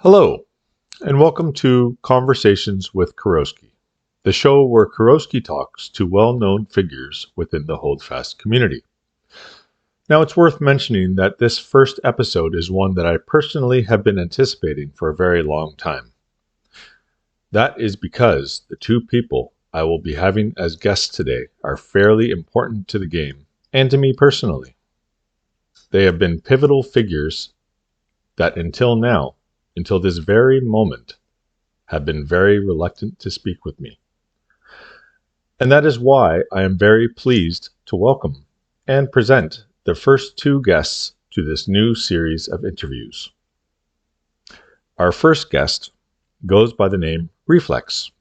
Hello, and welcome to Conversations with Kurosky, the show where Kurosky talks to well-known figures within the Holdfast community. Now, it's worth mentioning that this first episode is one that I personally have been anticipating for a very long time. That is because the two people I will be having as guests today are fairly important to the game and to me personally. They have been pivotal figures that until this very moment, have been very reluctant to speak with me. And that is why I am very pleased to welcome and present the first two guests to this new series of interviews. Our first guest goes by the name Refleax.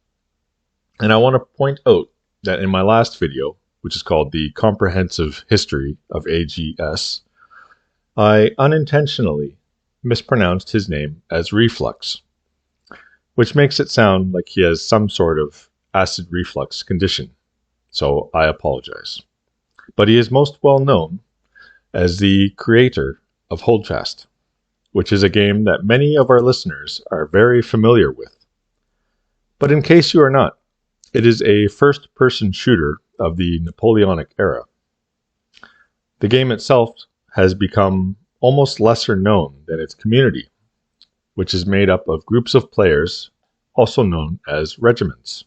And I want to point out that in my last video, which is called The Comprehensive History of AGS, I unintentionally mispronounced his name as Reflux, which makes it sound like he has some sort of acid reflux condition, so I apologize. But he is most well known as the creator of Holdfast, which is a game that many of our listeners are very familiar with. But in case you are not, it is a first-person shooter of the Napoleonic era. The game itself has become almost lesser known than its community, which is made up of groups of players, also known as regiments,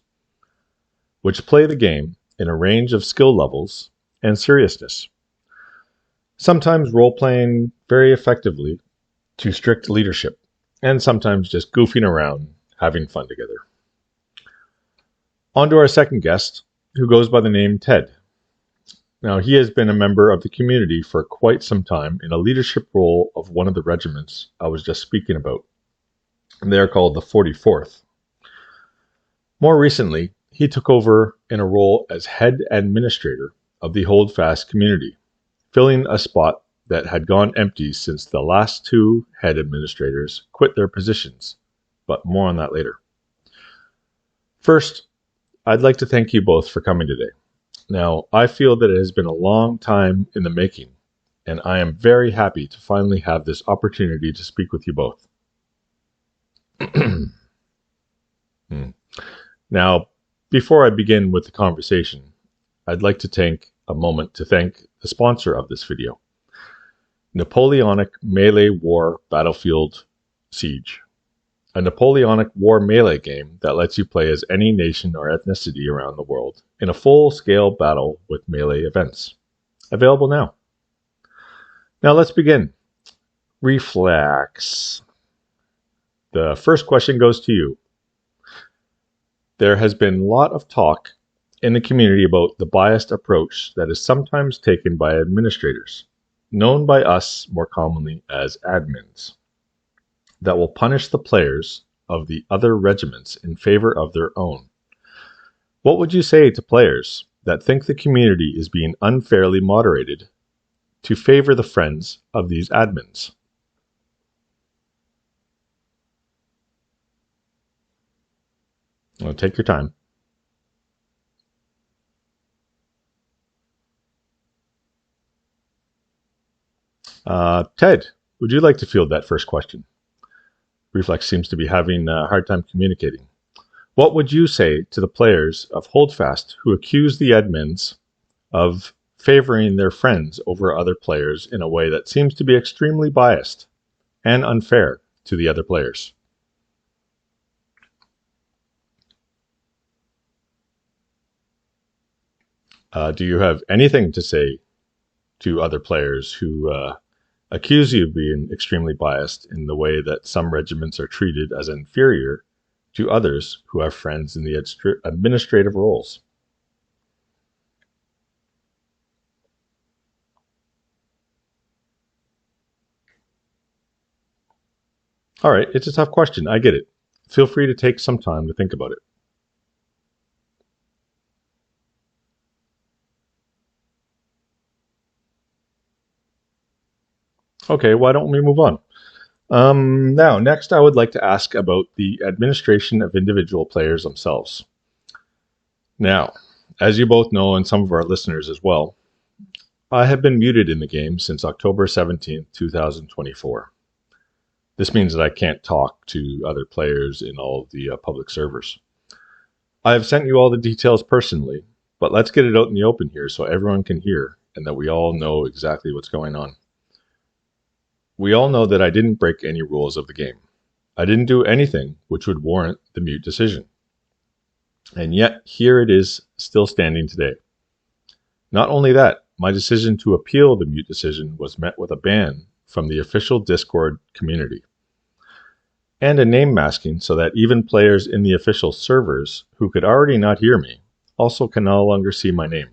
which play the game in a range of skill levels and seriousness, sometimes role-playing very effectively to strict leadership, and sometimes just goofing around, having fun together. On to our second guest, who goes by the name Ted. Now, he has been a member of the community for quite some time in a leadership role of one of the regiments I was just speaking about. They are called the 44th. More recently, he took over in a role as head administrator of the Holdfast community, filling a spot that had gone empty since the last two head administrators quit their positions, but more on that later. First, I'd like to thank you both for coming today. Now, I feel that it has been a long time in the making, and I am very happy to finally have this opportunity to speak with you both. Now, before I begin with the conversation, I'd like to take a moment to thank the sponsor of this video, Napoleonic Melee War Battlefield Siege, a Napoleonic War melee game that lets you play as any nation or ethnicity around the world in a full-scale battle with melee events. Available now. Now let's begin. Reflex. The first question goes to you. There has been a lot of talk in the community about the biased approach that is sometimes taken by administrators, known by us more commonly as admins, that will punish the players of the other regiments in favor of their own. What would you say to players that think the community is being unfairly moderated to favor the friends of these admins? Well, take your time. Ted, would you like to field that first question? Reflex seems to be having a hard time communicating. What would you say to the players of Holdfast who accuse the admins of favoring their friends over other players in a way that seems to be extremely biased and unfair to the other players? Do you have anything to say to other players who accuse you of being extremely biased in the way that some regiments are treated as inferior to others who have friends in the administrative roles? All right, it's a tough question. I get it. Feel free to take some time to think about it. Okay, why don't we move on? Now, next I would like to ask about the administration of individual players themselves. Now, as you both know, and some of our listeners as well, I have been muted in the game since October 17th, 2024. This means that I can't talk to other players in all of the public servers. I have sent you all the details personally, but let's get it out in the open here so everyone can hear and that we all know exactly what's going on. We all know that I didn't break any rules of the game. I didn't do anything which would warrant the mute decision. And yet, here it is, still standing today. Not only that, my decision to appeal the mute decision was met with a ban from the official Discord community, and a name masking so that even players in the official servers who could already not hear me also can no longer see my name.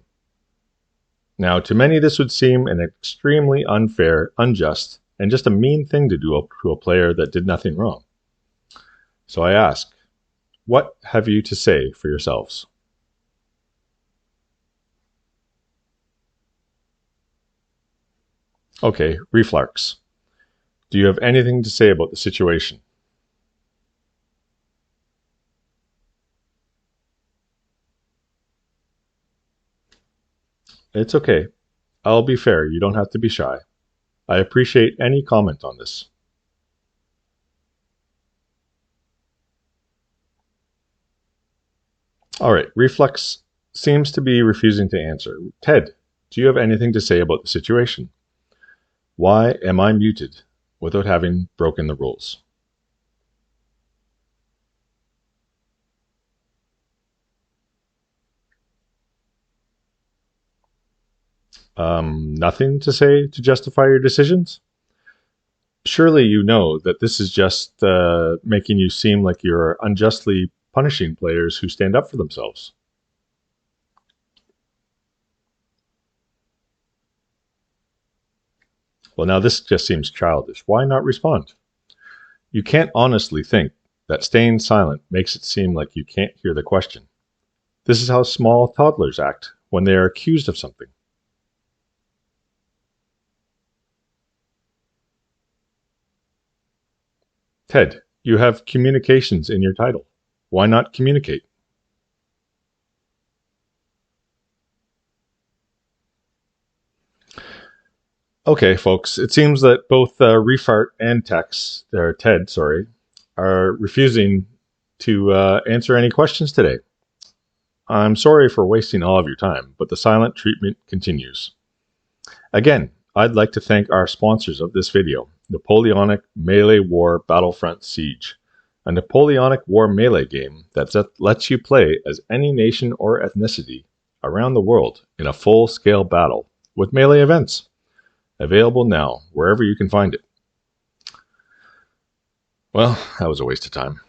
Now, to many this would seem an extremely unfair, unjust, and just a mean thing to do to a player that did nothing wrong. So I ask, what have you to say for yourselves? Okay, Refleax, do you have anything to say about the situation? It's okay. I'll be fair, you don't have to be shy. I appreciate any comment on this. All right, Reflex seems to be refusing to answer. Ted, do you have anything to say about the situation? Why am I muted without having broken the rules? Nothing to say to justify your decisions? Surely you know that this is just making you seem like you're unjustly punishing players who stand up for themselves. Well, now this just seems childish. Why not respond? You can't honestly think that staying silent makes it seem like you can't hear the question. This is how small toddlers act when they are accused of something. Ted, you have communications in your title. Why not communicate? Okay, folks, it seems that both Refart and Ted, are refusing to answer any questions today. I'm sorry for wasting all of your time, but the silent treatment continues. Again, I'd like to thank our sponsors of this video, Napoleonic Melee War Battlefront Siege, a Napoleonic War melee game that lets you play as any nation or ethnicity around the world in a full-scale battle with melee events. Available now, wherever you can find it. Well, that was a waste of time.